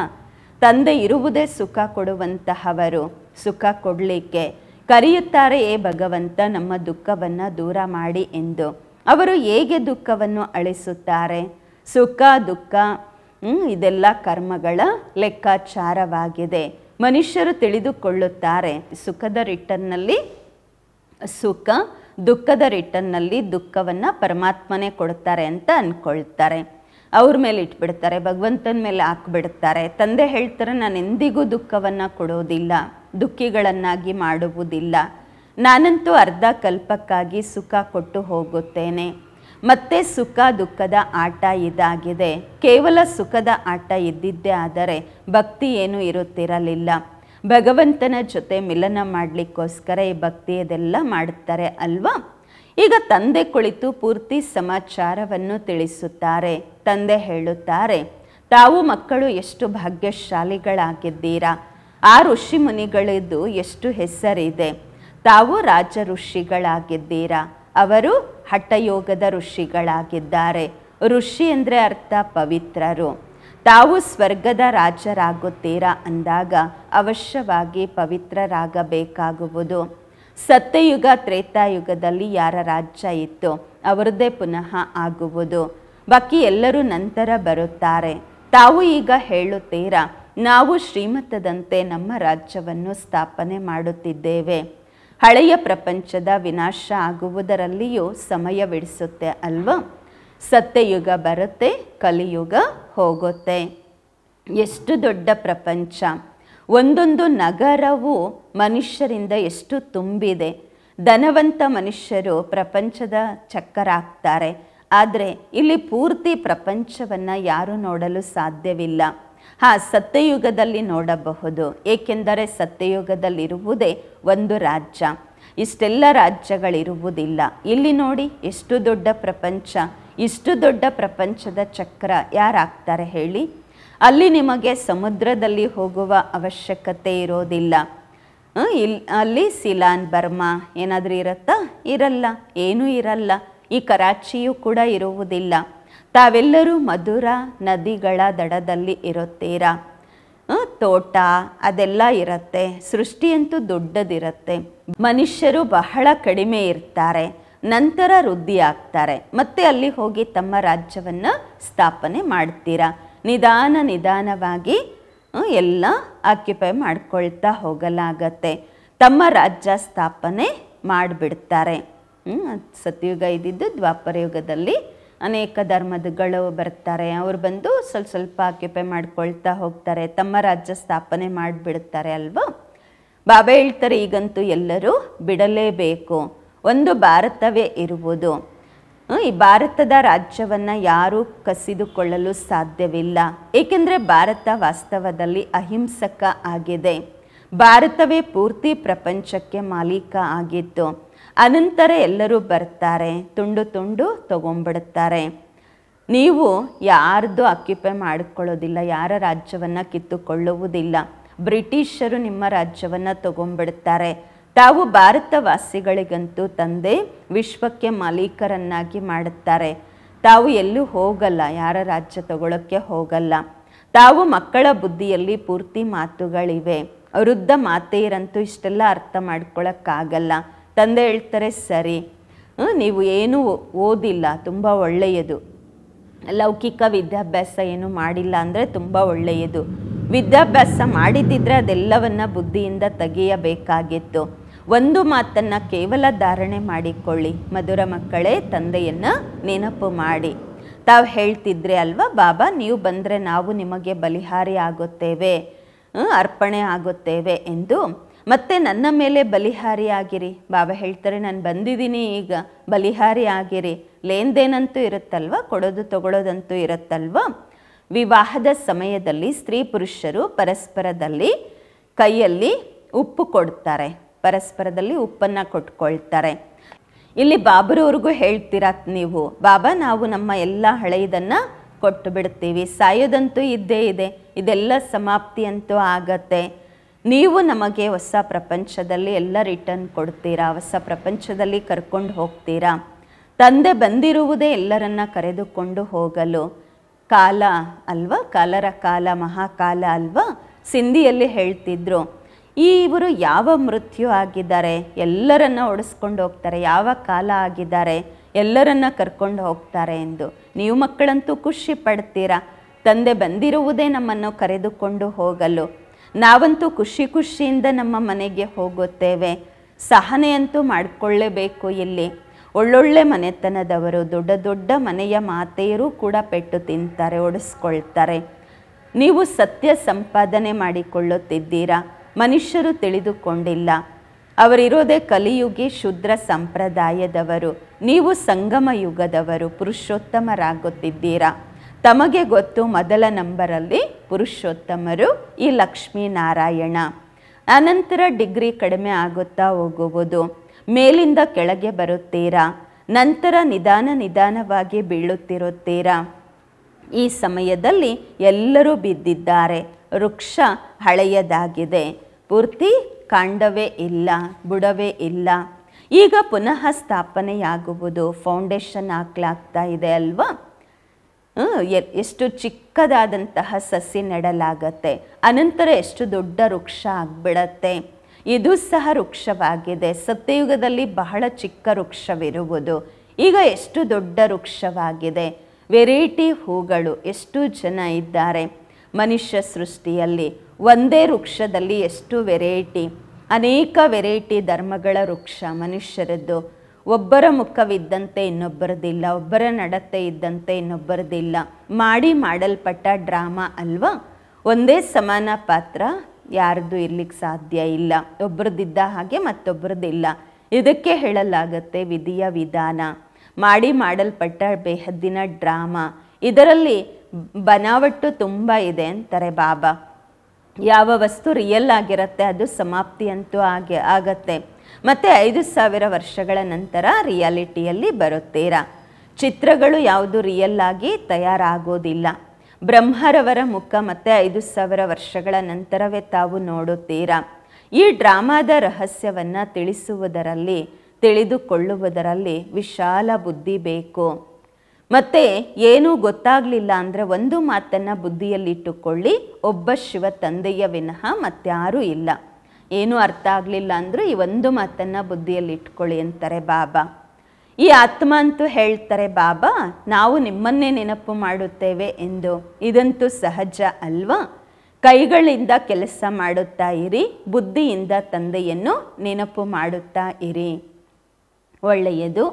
ತಂದೆ ಇರುವುದೇ ಸುಖ ಕೊಡುವಂತಹವರು. ಸುಖ ಕೊಡಲಿಕ್ಕೆ ಕರೆಯುತ್ತಾರೆ, ಏ ಭಗವಂತ ನಮ್ಮ ದುಃಖವನ್ನು ದೂರ ಮಾಡಿ ಎಂದು. ಅವರು ಹೇಗೆ ದುಃಖವನ್ನು ಅಳಿಸುತ್ತಾರೆ? ಸುಖ ದುಃಖ ಇದೆಲ್ಲ ಕರ್ಮಗಳ ಲೆಕ್ಕಾಚಾರವಾಗಿದೆ. ಮನುಷ್ಯರು ತಿಳಿದುಕೊಳ್ಳುತ್ತಾರೆ, ಸುಖದ ರಿಟರ್ನಲ್ಲಿ ಸುಖ, ದುಃಖದ ರಿಟರ್ನಲ್ಲಿ ದುಃಖವನ್ನು ಪರಮಾತ್ಮನೇ ಕೊಡ್ತಾರೆ ಅಂತ ಅಂದ್ಕೊಳ್ತಾರೆ. ಅವ್ರ ಮೇಲೆ ಇಟ್ಬಿಡ್ತಾರೆ, ಭಗವಂತನ ಮೇಲೆ ಹಾಕ್ಬಿಡ್ತಾರೆ. ತಂದೆ ಹೇಳ್ತಾರೆ, ನಾನು ಎಂದಿಗೂ ದುಃಖವನ್ನು ಕೊಡೋದಿಲ್ಲ, ದುಃಖಿಗಳನ್ನಾಗಿ ಮಾಡುವುದಿಲ್ಲ. ನಾನಂತೂ ಅರ್ಧ ಕಲ್ಪಕ್ಕಾಗಿ ಸುಖ ಕೊಟ್ಟು ಹೋಗುತ್ತೇನೆ. ಮತ್ತೆ ಸುಖ ದುಃಖದ ಆಟ ಇದಾಗಿದೆ. ಕೇವಲ ಸುಖದ ಆಟ ಇದ್ದಿದ್ದೇ ಆದರೆ ಭಕ್ತಿ ಏನೂ ಇರುತ್ತಿರಲಿಲ್ಲ. ಭಗವಂತನ ಜೊತೆ ಮಿಲನ ಮಾಡಲಿಕ್ಕೋಸ್ಕರ ಈ ಭಕ್ತಿ ಇದೆಲ್ಲ ಮಾಡ್ತಾರೆ ಅಲ್ವಾ. ಈಗ ತಂದೆ ಕುಳಿತು ಪೂರ್ತಿ ಸಮಾಚಾರವನ್ನು ತಿಳಿಸುತ್ತಾರೆ. ತಂದೆ ಹೇಳುತ್ತಾರೆ, ತಾವು ಮಕ್ಕಳು ಎಷ್ಟು ಭಾಗ್ಯಶಾಲಿಗಳಾಗಿದ್ದೀರಾ. ಆ ಋಷಿ ಮುನಿಗಳಿದ್ದು ಎಷ್ಟು ಹೆಸರಿದೆ. ತಾವು ರಾಜ ಋಷಿಗಳಾಗಿದ್ದೀರಾ. ಅವರು ಹಠಯೋಗದ ಋಷಿಗಳಾಗಿದ್ದಾರೆ. ಋಷಿ ಅಂದರೆ ಅರ್ಥ ಪವಿತ್ರರು. ತಾವು ಸ್ವರ್ಗದ ರಾಜರಾಗುತ್ತೀರಾ ಅಂದಾಗ ಅವಶ್ಯವಾಗಿ ಪವಿತ್ರರಾಗಬೇಕಾಗುವುದು. ಸತ್ಯಯುಗ ತ್ರೇತಾಯುಗದಲ್ಲಿ ಯಾರ ರಾಜ್ಯ ಇತ್ತು ಅವರದ್ದೇ ಪುನಃ ಆಗುವುದು. ಬಾಕಿ ಎಲ್ಲರೂ ನಂತರ ಬರುತ್ತಾರೆ. ತಾವು ಈಗ ಹೇಳುತ್ತೀರಾ, ನಾವು ಶ್ರೀಮತದಂತೆ ನಮ್ಮ ರಾಜ್ಯವನ್ನು ಸ್ಥಾಪನೆ ಮಾಡುತ್ತಿದ್ದೇವೆ. ಹಳೆಯ ಪ್ರಪಂಚದ ವಿನಾಶ ಆಗುವುದರಲ್ಲಿಯೂ ಸಮಯವಿಡಿಸುತ್ತೆ ಅಲ್ವಾ. ಸತ್ಯಯುಗ ಬರುತ್ತೆ, ಕಲಿಯುಗ ಹೋಗುತ್ತೆ. ಎಷ್ಟು ದೊಡ್ಡ ಪ್ರಪಂಚ. ಒಂದೊಂದು ನಗರವು ಮನುಷ್ಯರಿಂದ ಎಷ್ಟು ತುಂಬಿದೆ. ಧನವಂತ ಮನುಷ್ಯರು ಪ್ರಪಂಚದ ಚಕ್ಕರಾಗ್ತಾರೆ. ಆದರೆ ಇಲ್ಲಿ ಪೂರ್ತಿ ಪ್ರಪಂಚವನ್ನು ಯಾರೂ ನೋಡಲು ಸಾಧ್ಯವಿಲ್ಲ. ಸತ್ಯಯುಗದಲ್ಲಿ ನೋಡಬಹುದು. ಏಕೆಂದರೆ ಸತ್ಯಯುಗದಲ್ಲಿರುವುದೇ ಒಂದು ರಾಜ್ಯ. ಇಷ್ಟೆಲ್ಲ ರಾಜ್ಯಗಳಿರುವುದಿಲ್ಲ. ಇಲ್ಲಿ ನೋಡಿ ಎಷ್ಟು ದೊಡ್ಡ ಪ್ರಪಂಚ. ಇಷ್ಟು ದೊಡ್ಡ ಪ್ರಪಂಚದ ಚಕ್ರ ಯಾರಾಗ್ತಾರೆ ಹೇಳಿ. ಅಲ್ಲಿ ನಿಮಗೆ ಸಮುದ್ರದಲ್ಲಿ ಹೋಗುವ ಅವಶ್ಯಕತೆ ಇರೋದಿಲ್ಲ. ಅಲ್ಲಿ ಸಿಲಾನ್ ಬರ್ಮಾ ಏನಾದರೂ ಇರುತ್ತಾ? ಇರಲ್ಲ, ಏನೂ ಇರಲ್ಲ. ಈ ಕರಾಚಿಯೂ ಕೂಡ ಇರುವುದಿಲ್ಲ. ತಾವೆಲ್ಲರೂ ಮಧುರ ನದಿಗಳ ದಡದಲ್ಲಿ ಇರುತ್ತೀರಾ. ತೋಟ ಅದೆಲ್ಲ ಇರುತ್ತೆ. ಸೃಷ್ಟಿಯಂತೂ ದೊಡ್ಡದಿರುತ್ತೆ. ಮನುಷ್ಯರು ಬಹಳ ಕಡಿಮೆ ಇರ್ತಾರೆ, ನಂತರ ವೃದ್ಧಿ ಆಗ್ತಾರೆ, ಮತ್ತೆ ಅಲ್ಲಿ ಹೋಗಿ ತಮ್ಮ ರಾಜ್ಯವನ್ನು ಸ್ಥಾಪನೆ ಮಾಡ್ತೀರಾ. ನಿಧಾನವಾಗಿ ಎಲ್ಲ ಆಕ್ಯುಪೈ ಮಾಡ್ಕೊಳ್ತಾ ಹೋಗಲಾಗತ್ತೆ. ತಮ್ಮ ರಾಜ್ಯ ಸ್ಥಾಪನೆ ಮಾಡಿಬಿಡ್ತಾರೆ. ಸತ್ಯಯುಗ ಇದ್ದಿದ್ದು ದ್ವಾಪರ ಯುಗದಲ್ಲಿ ಅನೇಕ ಧರ್ಮಗಳು ಬರ್ತಾರೆ, ಅವ್ರು ಬಂದು ಸ್ವಲ್ಪ ಆಕ್ಯುಪೈ ಮಾಡ್ಕೊಳ್ತಾ ಹೋಗ್ತಾರೆ, ತಮ್ಮ ರಾಜ್ಯ ಸ್ಥಾಪನೆ ಮಾಡಿಬಿಡ್ತಾರೆ ಅಲ್ವಾ. ಬಾಬಾ ಹೇಳ್ತಾರೆ ಈಗಂತೂ ಎಲ್ಲರೂ ಬಿಡಲೇಬೇಕು, ಒಂದು ಭಾರತವೇ ಇರುವುದು. ಈ ಭಾರತದ ರಾಜ್ಯವನ್ನು ಯಾರೂ ಕಸಿದುಕೊಳ್ಳಲು ಸಾಧ್ಯವಿಲ್ಲ, ಏಕೆಂದರೆ ಭಾರತ ವಾಸ್ತವದಲ್ಲಿ ಅಹಿಂಸಕ ಆಗಿದೆ. ಭಾರತವೇ ಪೂರ್ತಿ ಪ್ರಪಂಚಕ್ಕೆ ಮಾಲೀಕ ಆಗಿತ್ತು. ಅನಂತರ ಎಲ್ಲರೂ ಬರ್ತಾರೆ, ತುಂಡು ತಗೊಂಡ್ಬಿಡ್ತಾರೆ. ನೀವು ಯಾರ್ದು ಆಕ್ಯುಪೈ ಮಾಡಿಕೊಳ್ಳೋದಿಲ್ಲ, ಯಾರ ರಾಜ್ಯವನ್ನು ಕಿತ್ತುಕೊಳ್ಳುವುದಿಲ್ಲ. ಬ್ರಿಟಿಷರು ನಿಮ್ಮ ರಾಜ್ಯವನ್ನು ತಗೊಂಡ್ಬಿಡ್ತಾರೆ. ತಾವು ಭಾರತವಾಸಿಗಳಿಗಂತೂ ತಂದೆ ವಿಶ್ವಕ್ಕೆ ಮಾಲೀಕರನ್ನಾಗಿ ಮಾಡುತ್ತಾರೆ. ತಾವು ಎಲ್ಲೂ ಹೋಗಲ್ಲ, ಯಾರ ರಾಜ್ಯ ತಗೊಳ್ಳೋಕ್ಕೆ ಹೋಗಲ್ಲ. ತಾವು ಮಕ್ಕಳ ಬುದ್ಧಿಯಲ್ಲಿ ಪೂರ್ತಿ ಮಾತುಗಳಿವೆ. ವೃದ್ಧ ಮಾತೆಯರಂತೂ ಇಷ್ಟೆಲ್ಲ ಅರ್ಥ ಮಾಡ್ಕೊಳ್ಳೋಕ್ಕಾಗಲ್ಲ. ತಂದೆ ಹೇಳ್ತಾರೆ ಸರಿ, ನೀವು ಏನೂ ಓದಿಲ್ಲ, ತುಂಬ ಒಳ್ಳೆಯದು. ಲೌಕಿಕ ವಿದ್ಯಾಭ್ಯಾಸ ಏನು ಮಾಡಿಲ್ಲ ಅಂದರೆ ತುಂಬ ಒಳ್ಳೆಯದು. ವಿದ್ಯಾಭ್ಯಾಸ ಮಾಡಿದ್ದಿದ್ರೆ ಅದೆಲ್ಲವನ್ನು ಬುದ್ಧಿಯಿಂದ ತೆಗೆಯಬೇಕಾಗಿತ್ತು. ಒಂದು ಮಾತನ್ನು ಕೇವಲ ಧಾರಣೆ ಮಾಡಿಕೊಳ್ಳಿ, ಮಧುರ ಮಕ್ಕಳೇ, ತಂದೆಯನ್ನು ನೆನಪು ಮಾಡಿ. ತಾವು ಹೇಳ್ತಿದ್ರೆ ಅಲ್ವಾ ಬಾಬಾ, ನೀವು ಬಂದರೆ ನಾವು ನಿಮಗೆ ಬಲಿಹಾರಿ ಆಗುತ್ತೇವೆ, ಅರ್ಪಣೆ ಆಗುತ್ತೇವೆ ಎಂದು. ಮತ್ತೆ ನನ್ನ ಮೇಲೆ ಬಲಿಹಾರಿ ಆಗಿರಿ. ಬಾಬಾ ಹೇಳ್ತಾರೆ ನಾನು ಬಂದಿದ್ದೀನಿ, ಈಗ ಬಲಿಹಾರಿ ಆಗಿರಿ. ಲೇನ್ದೇನಂತೂ ಇರುತ್ತಲ್ವ, ಕೊಡೋದು ತಗೊಳ್ಳೋದಂತೂ ಇರುತ್ತಲ್ವ. ವಿವಾಹದ ಸಮಯದಲ್ಲಿ ಸ್ತ್ರೀ ಪುರುಷರು ಪರಸ್ಪರದಲ್ಲಿ ಕೈಯಲ್ಲಿ ಉಪ್ಪು ಕೊಡ್ತಾರೆ, ಪರಸ್ಪರದಲ್ಲಿ ಉಪ್ಪನ್ನು ಕೊಟ್ಕೊಳ್ತಾರೆ. ಇಲ್ಲಿ ಬಾಬರವ್ರಿಗೂ ಹೇಳ್ತೀರಾ ನೀವು, ಬಾಬಾ ನಾವು ನಮ್ಮ ಎಲ್ಲ ಹಳೆಯದನ್ನು ಕೊಟ್ಟು ಬಿಡ್ತೀವಿ, ಸಾಯೋದಂತೂ ಇದ್ದೇ ಇದೆ, ಇದೆಲ್ಲ ಸಮಾಪ್ತಿ ಅಂತೂ ಆಗತ್ತೆ. ನೀವು ನಮಗೆ ಹೊಸ ಪ್ರಪಂಚದಲ್ಲಿ ಎಲ್ಲ ರಿಟರ್ನ್ ಕೊಡ್ತೀರಾ, ಹೊಸ ಪ್ರಪಂಚದಲ್ಲಿ ಕರ್ಕೊಂಡು ಹೋಗ್ತೀರಾ. ತಂದೆ ಬಂದಿರುವುದೇ ಎಲ್ಲರನ್ನ ಕರೆದುಕೊಂಡು ಹೋಗಲು. ಕಾಲ ಅಲ್ವಾ, ಕಾಲರ ಕಾಲ ಮಹಾಕಾಲ ಅಲ್ವಾ, ಸಿಂಧಿಯಲ್ಲಿ ಹೇಳ್ತಿದ್ರು. ಇವರು ಯಾವ ಮೃತ್ಯು ಆಗಿದ್ದಾರೆ, ಎಲ್ಲರನ್ನ ಓಡಿಸ್ಕೊಂಡು ಹೋಗ್ತಾರೆ, ಯಾವ ಕಾಲ ಆಗಿದ್ದಾರೆ, ಎಲ್ಲರನ್ನ ಕರ್ಕೊಂಡು ಹೋಗ್ತಾರೆ ಎಂದು. ನೀವು ಮಕ್ಕಳಂತೂ ಖುಷಿ ಪಡ್ತೀರಾ, ತಂದೆ ಬಂದಿರುವುದೇ ನಮ್ಮನ್ನು ಕರೆದುಕೊಂಡು ಹೋಗಲು. ನಾವಂತೂ ಖುಷಿಯಿಂದ ನಮ್ಮ ಮನೆಗೆ ಹೋಗುತ್ತೇವೆ. ಸಹನೆಯಂತೂ ಮಾಡಿಕೊಳ್ಳೇಬೇಕು. ಇಲ್ಲಿ ಒಳ್ಳೊಳ್ಳೆ ಮನೆತನದವರು, ದೊಡ್ಡ ಮನೆಯ ಮಾತೆಯರು ಕೂಡ ಪೆಟ್ಟು ತಿಂತಾರೆ, ಓಡಿಸ್ಕೊಳ್ತಾರೆ. ನೀವು ಸತ್ಯ ಸಂಪಾದನೆ ಮಾಡಿಕೊಳ್ಳುತ್ತಿದ್ದೀರಾ. ಮನುಷ್ಯರು ತಿಳಿದುಕೊಂಡಿಲ್ಲ, ಅವರಿರೋದೇ ಕಲಿಯುಗಿ ಶೂದ್ರ ಸಂಪ್ರದಾಯದವರು. ನೀವು ಸಂಗಮ ಯುಗದವರು, ಪುರುಷೋತ್ತಮರಾಗುತ್ತಿದ್ದೀರಾ. ತಮಗೆ ಗೊತ್ತು ಮೊದಲ ನಂಬರಲ್ಲಿ ಪುರುಷೋತ್ತಮರು ಈ ಲಕ್ಷ್ಮೀನಾರಾಯಣ. ಅನಂತರ ಡಿಗ್ರಿ ಕಡಿಮೆ ಆಗುತ್ತಾ ಹೋಗುವುದು, ಮೇಲಿಂದ ಕೆಳಗೆ ಬರುತ್ತೀರಾ, ನಂತರ ನಿಧಾನವಾಗಿ ಬೀಳುತ್ತಿರುತ್ತೀರಾ. ಈ ಸಮಯದಲ್ಲಿ ಎಲ್ಲರೂ ಬಿದ್ದಿದ್ದಾರೆ. ವೃಕ್ಷ ಹಳೆಯದಾಗಿದೆ, ಪೂರ್ತಿ ಕಾಂಡವೇ ಇಲ್ಲ, ಬುಡವೇ ಇಲ್ಲ. ಈಗ ಪುನಃ ಸ್ಥಾಪನೆಯಾಗುವುದು, ಫೌಂಡೇಶನ್ ಹಾಕ್ಲಾಗ್ತಾ ಇದೆ ಅಲ್ವಾ. ಎಷ್ಟು ಚಿಕ್ಕದಾದಂತಹ ಸಸಿ ನೆಡಲಾಗತ್ತೆ, ಅನಂತರ ಎಷ್ಟು ದೊಡ್ಡ ವೃಕ್ಷ ಆಗಿಬಿಡತ್ತೆ. ಇದು ಸಹ ವೃಕ್ಷವಾಗಿದೆ. ಸತ್ಯಯುಗದಲ್ಲಿ ಬಹಳ ಚಿಕ್ಕ ವೃಕ್ಷವಿರುವುದು, ಈಗ ಎಷ್ಟು ದೊಡ್ಡ ವೃಕ್ಷವಾಗಿದೆ. ವೆರೈಟಿ ಹೂಗಳು, ಎಷ್ಟು ಜನ ಇದ್ದಾರೆ ಮನುಷ್ಯ ಸೃಷ್ಟಿಯಲ್ಲಿ. ಒಂದೇ ವೃಕ್ಷದಲ್ಲಿ ಎಷ್ಟು ವೆರೈಟಿ, ಅನೇಕ ವೆರೈಟಿ ಧರ್ಮಗಳ ವೃಕ್ಷ ಮನುಷ್ಯರದ್ದು. ಒಬ್ಬರ ಮುಖವಿದ್ದಂತೆ ಇನ್ನೊಬ್ಬರದಿಲ್ಲ, ಒಬ್ಬರ ನಡತೆ ಇದ್ದಂತೆ ಇನ್ನೊಬ್ಬರದಿಲ್ಲ. ಮಾಡಲ್ಪಟ್ಟ ಡ್ರಾಮಾ ಅಲ್ವಾ. ಒಂದೇ ಸಮಾನ ಪಾತ್ರ ಯಾರ್ದು ಇರ್ಲಿಕ್ಕೆ ಸಾಧ್ಯ ಇಲ್ಲ. ಒಬ್ಬರದಿದ್ದ ಹಾಗೆ ಮತ್ತೊಬ್ಬರದಿಲ್ಲ. ಇದಕ್ಕೆ ಹೇಳಲಾಗತ್ತೆ ವಿಧಿಯ ವಿಧಾನ. ಮಾಡಲ್ಪಟ್ಟ ಬೇಹದ್ದಿನ ಡ್ರಾಮಾ. ಇದರಲ್ಲಿ ಬನಾವಟ್ಟು ತುಂಬ ಇದೆ ಅಂತಾರೆ ಬಾಬಾ. ಯಾವ ವಸ್ತು ರಿಯಲ್ ಆಗಿರುತ್ತೆ ಅದು ಸಮಾಪ್ತಿ ಅಂತೂ ಆಗತ್ತೆ. ಮತ್ತು 5000 ವರ್ಷಗಳ ನಂತರ ರಿಯಾಲಿಟಿಯಲ್ಲಿ ಬರುತ್ತೀರಾ. ಚಿತ್ರಗಳು ಯಾವುದು ರಿಯಲ್ ಆಗಿ ತಯಾರಾಗೋದಿಲ್ಲ. ಬ್ರಹ್ಮರವರ ಮುಖ ಮತ್ತು 5000 ವರ್ಷಗಳ ನಂತರವೇ ತಾವು ನೋಡುತ್ತೀರಾ. ಈ ಡ್ರಾಮಾದ ರಹಸ್ಯವನ್ನು ತಿಳಿದುಕೊಳ್ಳುವುದರಲ್ಲಿ ವಿಶಾಲ ಬುದ್ಧಿ ಬೇಕು. ಮತ್ತು ಏನೂ ಗೊತ್ತಾಗಲಿಲ್ಲ ಅಂದರೆ ಒಂದು ಮಾತನ್ನು ಬುದ್ಧಿಯಲ್ಲಿಟ್ಟುಕೊಳ್ಳಿ, ಒಬ್ಬ ಶಿವ ತಂದೆಯ ವಿನಃ ಮತ್ತಾರೂ ಇಲ್ಲ. ಏನೂ ಅರ್ಥ ಆಗಲಿಲ್ಲ ಅಂದರೂ ಈ ಒಂದು ಮಾತನ್ನು ಬುದ್ಧಿಯಲ್ಲಿ ಇಟ್ಕೊಳ್ಳಿ ಅಂತಾರೆ ಬಾಬಾ. ಈ ಆತ್ಮ ಅಂತೂ ಹೇಳ್ತಾರೆ ಬಾಬಾ, ನಾವು ನಿಮ್ಮನ್ನೇ ನೆನಪು ಮಾಡುತ್ತೇವೆ ಎಂದು. ಇದಂತೂ ಸಹಜ ಅಲ್ವಾ? ಕೈಗಳಿಂದ ಕೆಲಸ ಮಾಡುತ್ತಾ ಇರಿ, ಬುದ್ಧಿಯಿಂದ ತಂದೆಯನ್ನು ನೆನಪು ಮಾಡುತ್ತಾ ಇರಿ. ಒಳ್ಳೆಯದು.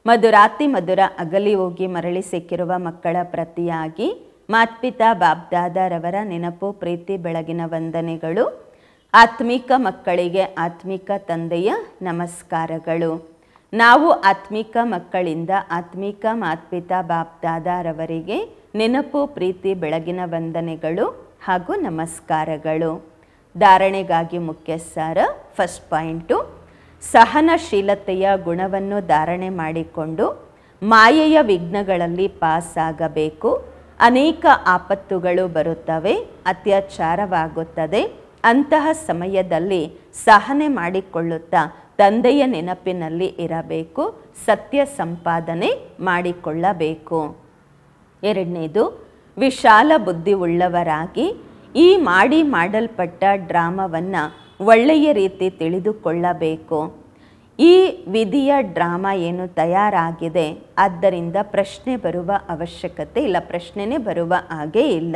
ಮಧುರಾತಿ ಮಧುರ ಅಗಲಿ ಹೋಗಿ ಮರಳಿ ಸಿಕ್ಕಿರುವ ಮಕ್ಕಳ ಪ್ರತಿಯಾಗಿ ಮಾತ್ಪಿತಾ ಬಾಬ್ದಾದರವರ ನೆನಪು, ಪ್ರೀತಿ, ಬೆಳಗಿನ ವಂದನೆಗಳು. ಆತ್ಮಿಕ ಮಕ್ಕಳಿಗೆ ಆತ್ಮಿಕ ತಂದೆಯ ನಮಸ್ಕಾರಗಳು. ನಾವು ಆತ್ಮಿಕ ಮಕ್ಕಳಿಂದ ಆತ್ಮಿಕ ಮಾತ್ಪಿತಾ ಬಾಬ್ದಾದರವರಿಗೆ ನೆನಪು, ಪ್ರೀತಿ, ಬೆಳಗಿನ ವಂದನೆಗಳು ಹಾಗೂ ನಮಸ್ಕಾರಗಳು. ಧಾರಣೆಗಾಗಿ ಮುಖ್ಯ ಸಾರ. ಫಸ್ಟ್ ಪಾಯಿಂಟು, ಸಹನಶೀಲತೆಯ ಗುಣವನ್ನು ಧಾರಣೆ ಮಾಡಿಕೊಂಡು ಮಾಯೆಯ ವಿಘ್ನಗಳಲ್ಲಿ ಪಾಸ್ ಆಗಬೇಕು. ಅನೇಕ ಆಪತ್ತುಗಳು ಬರುತ್ತವೆ, ಅತ್ಯಾಚಾರವಾಗುತ್ತದೆ. ಅಂತಹ ಸಮಯದಲ್ಲಿ ಸಹನೆ ಮಾಡಿಕೊಳ್ಳುತ್ತಾ ತಂದೆಯ ನೆನಪಿನಲ್ಲಿ ಇರಬೇಕು. ಸತ್ಯ ಸಂಪಾದನೆ ಮಾಡಿಕೊಳ್ಳಬೇಕು. ಎರಡನೇದು, ವಿಶಾಲ ಬುದ್ಧಿ ಉಳ್ಳವರಾಗಿ ಈ ಮಾಡಲ್ಪಟ್ಟ ಡ್ರಾಮಾವನ್ನು ಒಳ್ಳೆಯ ರೀತಿ ತಿಳಿದುಕೊಳ್ಳಬೇಕು. ಈ ವಿಧಿಯ ಡ್ರಾಮಾ ಏನು ತಯಾರಾಗಿದೆ, ಆದ್ದರಿಂದ ಪ್ರಶ್ನೆ ಬರುವ ಅವಶ್ಯಕತೆ ಇಲ್ಲ, ಪ್ರಶ್ನೆನೇ ಬರುವ ಹಾಗೆ ಇಲ್ಲ.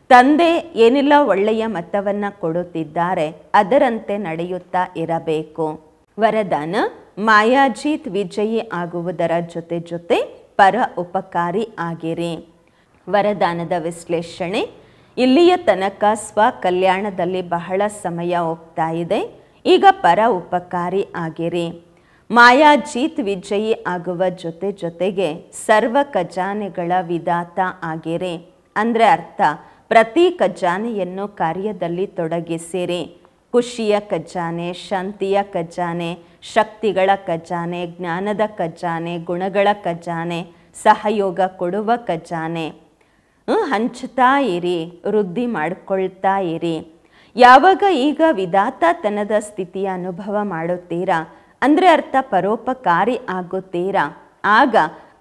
ತಂದೆ ಏನೆಲ್ಲ ಒಳ್ಳೆಯ ಮತವನ್ನು ಕೊಡುತ್ತಿದ್ದಾರೆ ಅದರಂತೆ ನಡೆಯುತ್ತಾ ಇರಬೇಕು. ವರದಾನ, ಮಾಯಾಜೀತ್ ವಿಜಯಿ ಆಗುವುದರ ಜೊತೆ ಜೊತೆ ಪರ ಉಪಕಾರಿ ಆಗಿರಿ. ವರದಾನದ ವಿಶ್ಲೇಷಣೆ. ಇಲ್ಲಿಯ ತನಕ ಸ್ವಕಲ್ಯಾಣದಲ್ಲಿ ಬಹಳ ಸಮಯ ಹೋಗ್ತಾ ಇದೆ. ಈಗ ಪರ ಉಪಕಾರಿ ಆಗಿರಿ. ಮಾಯಾಜೀತ್ ವಿಜಯಿ ಆಗುವ ಜೊತೆ ಜೊತೆಗೆ ಸರ್ವ ಖಜಾನೆಗಳ ವಿಧಾತ ಆಗಿರಿ. ಅಂದರೆ ಅರ್ಥ, ಪ್ರತಿ ಖಜಾನೆಯನ್ನು ಕಾರ್ಯದಲ್ಲಿ ತೊಡಗಿಸಿರಿ. ಖುಷಿಯ ಖಜಾನೆ, ಶಾಂತಿಯ ಖಜಾನೆ, ಶಕ್ತಿಗಳ ಖಜಾನೆ, ಜ್ಞಾನದ ಖಜಾನೆ, ಗುಣಗಳ ಖಜಾನೆ, ಸಹಯೋಗ ಕೊಡುವ ಖಜಾನೆ ಹಂಚ್ತಾ ಇರಿ, ವೃದ್ಧಿ ಮಾಡಿಕೊಳ್ತಾ ಇರಿ. ಯಾವಾಗ ಈಗ ವಿಧಾತತನದ ಸ್ಥಿತಿಯ ಅನುಭವ ಮಾಡುತ್ತೀರಾ, ಅಂದರೆ ಅರ್ಥ ಪರೋಪಕಾರಿ ಆಗುತ್ತೀರಾ, ಆಗ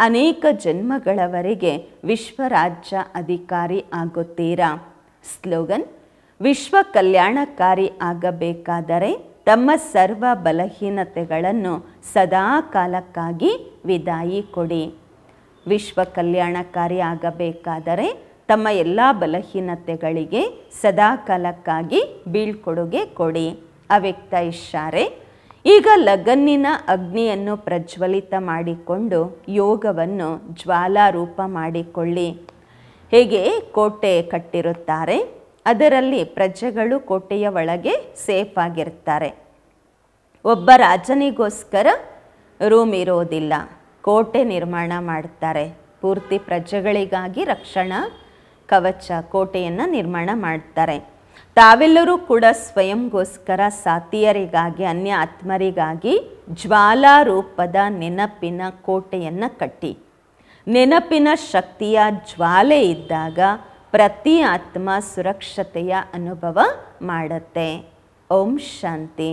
ಅನೇಕ ಜನ್ಮಗಳವರೆಗೆ ವಿಶ್ವರಾಜ್ಯ ಅಧಿಕಾರಿ ಆಗುತ್ತೀರಾ. ಸ್ಲೋಗನ್, ವಿಶ್ವ ಕಲ್ಯಾಣಕಾರಿ ಆಗಬೇಕಾದರೆ ತಮ್ಮ ಸರ್ವ ಬಲಹೀನತೆಗಳನ್ನು ಸದಾ ಕಾಲಕ್ಕಾಗಿ ವಿದಾಯಿ ಕೊಡಿ. ವಿಶ್ವ ಕಲ್ಯಾಣಕಾರಿ ಆಗಬೇಕಾದರೆ ತಮ್ಮ ಎಲ್ಲ ಬಲಹೀನತೆಗಳಿಗೆ ಸದಾ ಕಾಲಕ್ಕಾಗಿ ಬೀಳ್ಕೊಡುಗೆ ಕೊಡಿ. ಅವ್ಯಕ್ತ ಇಶಾರೆ. ಈಗ ಲಗನ್ನಿನ ಅಗ್ನಿಯನ್ನು ಪ್ರಜ್ವಲಿತ ಮಾಡಿಕೊಂಡು ಯೋಗವನ್ನು ಜ್ವಾಲಾರೂಪ ಮಾಡಿಕೊಳ್ಳಿ. ಹೇಗೆ ಕೋಟೆ ಕಟ್ಟಿರುತ್ತಾರೆ, ಅದರಲ್ಲಿ ಪ್ರಜೆಗಳು ಕೋಟೆಯ ಒಳಗೆ ಸೇಫ್ ಆಗಿರ್ತಾರೆ. ಒಬ್ಬ ರಾಜನಿಗೋಸ್ಕರ ರೂಮ್ ಇರೋದಿಲ್ಲ, ಕೋಟೆ ನಿರ್ಮಾಣ ಮಾಡ್ತಾರೆ. ಪೂರ್ತಿ ಪ್ರಜೆಗಳಿಗಾಗಿ ರಕ್ಷಣಾ ಕವಚ ಕೋಟೆಯನ್ನು ನಿರ್ಮಾಣ ಮಾಡ್ತಾರೆ. ತಾವೆಲ್ಲರೂ ಕೂಡ ಸ್ವಯಂಗೋಸ್ಕರ ಸಾತಿಯರಿಗಾಗಿ, ಅನ್ಯ ಆತ್ಮರಿಗಾಗಿ ಜ್ವಾಲಾರೂಪದ ನೆನಪಿನ ಕೋಟೆಯನ್ನು ಕಟ್ಟಿ. ನೆನಪಿನ ಶಕ್ತಿಯ ಜ್ವಾಲೆ ಇದ್ದಾಗ ಪ್ರತಿ ಆತ್ಮ ಸುರಕ್ಷತೆಯ ಅನುಭವ ಮಾಡುತ್ತೆ. ಓಂ ಶಾಂತಿ.